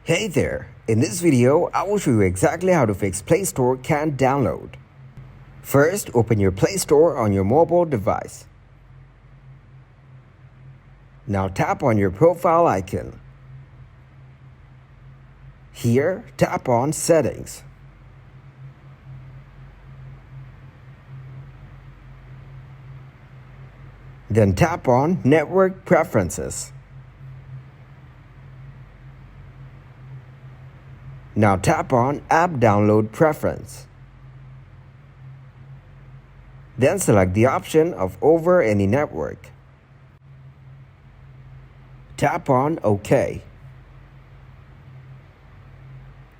Hey there! In this video, I will show you exactly how to fix Play Store can't download. First, open your Play Store on your mobile device. Now tap on your profile icon. Here, tap on Settings. Then tap on Network Preferences. Now tap on App Download Preference. Then select the option of Over Any Network. Tap on OK.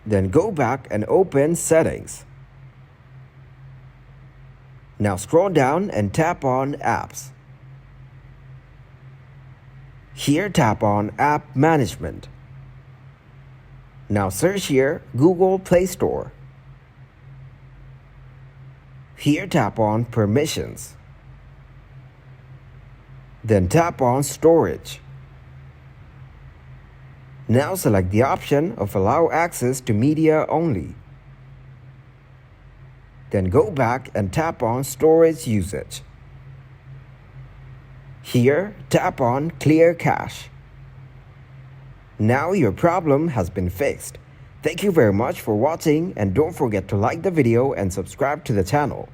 Then go back and open Settings. Now scroll down and tap on Apps. Here tap on App Management. Now search here Google Play Store. Here tap on Permissions. Then tap on Storage. Now select the option of Allow access to media only. Then go back and tap on Storage Usage. Here tap on Clear Cache. Now your problem has been fixed. Thank you very much for watching, and don't forget to like the video and subscribe to the channel.